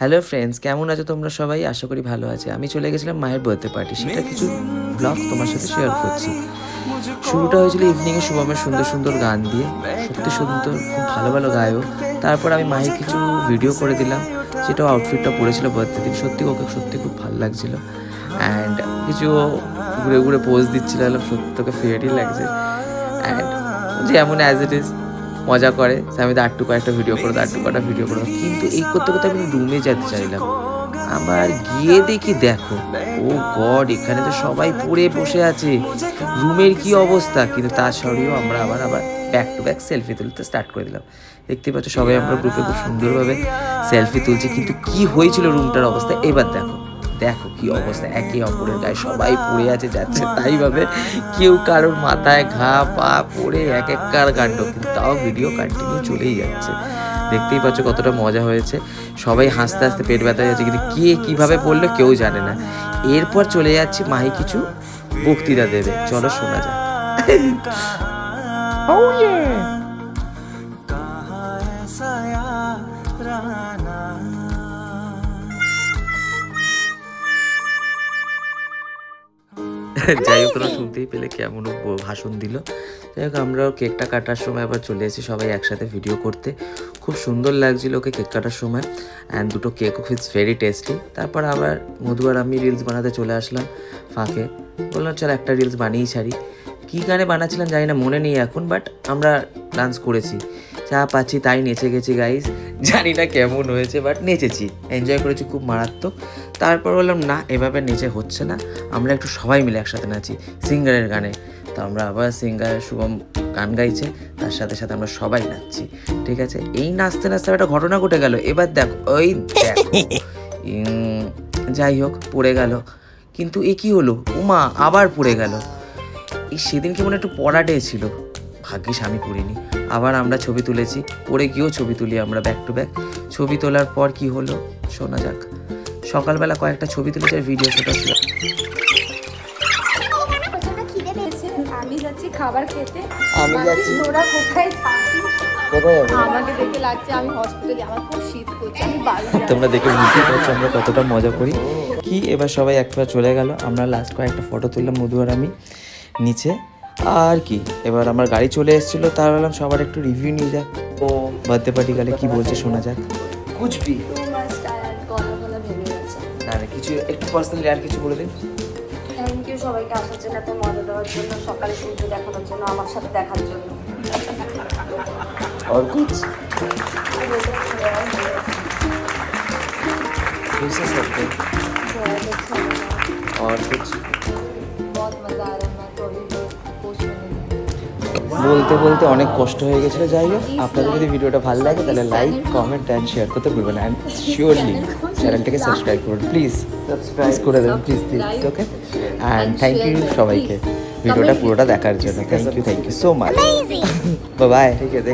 Hello friends, কেমন আছো তোমরা সবাই? আশা করি ভালো আছে। আমি চলে গেছিলাম মায়ের বার্থডে পার্টি, সেটা কিছু ব্লগ তোমার সাথে শেয়ার করছি। শুরুটা হয়েছিল ইভিনিংয়ে শুভমের সুন্দর সুন্দর গান দিয়ে, সত্যি সুন্দর, খুব ভালো ভালো গায়ক। তারপর আমি মায়ের কিছু ভিডিও করে দিলাম, সেটাও আউটফিটটা পরেছিল বার্থডে দিন, সত্যি ওকে সত্যি খুব ভালো লাগছিলো। অ্যান্ড কিছু ঘুরে ঘুরে পোজ দিচ্ছিল, সত্যি তোকে ফেয়ারই লাগছে। অ্যান্ড যেমন অ্যাজ ইট ইজ মজা করে, আমি তো আটটু কয়েকটা ভিডিও করো, আটটু কয়েকটা ভিডিও করো, কিন্তু এই করতে করতে আমি রুমে যেতে চাইলাম। আবার গিয়ে দেখি, দেখো ও গড, এখানে তো সবাই পড়ে বসে আছে, রুমের কি অবস্থা! কিন্তু তার সরেও আমরা আবার ব্যাক টু ব্যাক সেলফি তুলতে স্টার্ট করে দিলাম। দেখতে পাচ্ছ সবাই আমরা গ্রুপে খুব সুন্দরভাবে সেলফি তুলছি, কিন্তু কি হয়েছিল রুমটার অবস্থা এবার দেখো। দেখো কি অবস্থা, একে অপরের গায়ে সবাই পড়ে আছে, যাচ্ছে তাই ভাবে, কেউ কারোর মাথায় ঘা পা পড়ে এক কার কাণ্ড, কিন্তু তাও ভিডিও কন্টিনিউ চলেই যাচ্ছে। দেখতেই পাচ্ছ কতটা মজা হয়েছে, সবাই হাসতে হাসতে পেট ব্যথা যাচ্ছে, কিন্তু কে কিভাবে পড়লো কেউ জানে না। এরপর চলে যাচ্ছি, মাহি কিছু বক্তৃতা দেবে, চলো শোনা যাক। যাই হোক, শুনতেই পেলে কেমন ভাষণ দিল। যাই হোক, আমরাও কেকটা কাটার সময় আবার চলে এসেছি সবাই একসাথে ভিডিও করতে। খুব সুন্দর লাগছিল ওকে কেক কাটার সময়, অ্যান্ড দুটো কেকও ইটস ভেরি টেস্টি। তারপর আবার মধু আর আমি রিলস বানাতে চলে আসলাম ফাঁকে, বললাম চল একটা রিলস বানিয়েই ছাড়ি। কী গানে বানাচ্ছিলাম জানি না, মনে নেই এখন, বাট আমরা ডান্স করেছি, যা পাচ্ছি তাই নেচে গেছি গাইজ। জানি না কেমন হয়েছে, বাট নেচেছি, এনজয় করেছি খুব মারাত্মক। তারপর বললাম না, এভাবে নেচে হচ্ছে না, আমরা একটু সবাই মিলে একসাথে নাচি সিঙ্গারের গানে। তো আমরা আবার সিঙ্গারের শুভম গান গাইছে, তার সাথে সাথে আমরা সবাই নাচছি, ঠিক আছে। এই নাচতে নাচতে একটা ঘটনা ঘটে গেল, এবার দেখো, ওই দেখো, যাই হোক পড়ে গেল, কিন্তু এ কী হলো, উমা আবার পড়ে গেল। এই সেদিনকে মনে একটু পড়াটে ছিল, ভাগ্যিস আমি পড়িনি। আবার আমরা ছবি তুলেছি, পড়ে গিয়েও ছবি তুলি আমরা ব্যাক টু ব্যাক। ছবি তোলার পর কি হলো শোনা যাক। সকালবেলা কয়েকটা ছবি তুলেছে, ভিডিও সেটা ছিল। আমি যাচ্ছি খাবার খেতে, আমি যাচ্ছি, তোরা কোথায় থাকিস? কোথায় যাবো? আমাকে দেখে লাগছে আমি হসপিটালে, আমার খুব শীত করছে, আমি বাড়ি যাবো। তোমরা দেখে বুঝতে পারছো আমরা কতটা মজা করি। কি এবার সবাই একবার চলে গেল, আমরা লাস্ট কয়েকটা ফটো তুললাম মধু আর আমি নিচে। আর কি, এবার আমার গাড়ি চলে এসেছিলো, তার বললাম সবার একটু রিভিউ নিয়ে যাক, ও বার্থডে পার্টি গেলে কি বলছে শোনা যাক। কুচবি না না, কিছু একটু পার্সোনালি আর কিছু বলে দিন। থ্যাংক ইউ সবাইকে আসার জন্য, এত মজা দেওয়ার জন্য, সকালে সূর্য দেখানোর জন্য, আমার সাথে দেখার জন্য। और कुछ दूसरे सकते और कुछ बहुत मजा आ रहा है, मैं तो अभी पोस्ट में বলতে বলতে অনেক কষ্ট হয়ে গেছিলো। যাই হোক, আপনাদের যদি ভিডিওটা ভালো লাগে তাহলে লাইক কমেন্ট অ্যান্ড শেয়ার করতে ভুলবেন না, অ্যান্ড শিওরলি চ্যানেলটাকে সাবস্ক্রাইব করুন, প্লিজ সাবস্ক্রাইব করে দেবেন please, okay. And thank you সবাইকে ভিডিওটা পুরোটা দেখার জন্য, thank you so much, bye bye. ঠিক আছে।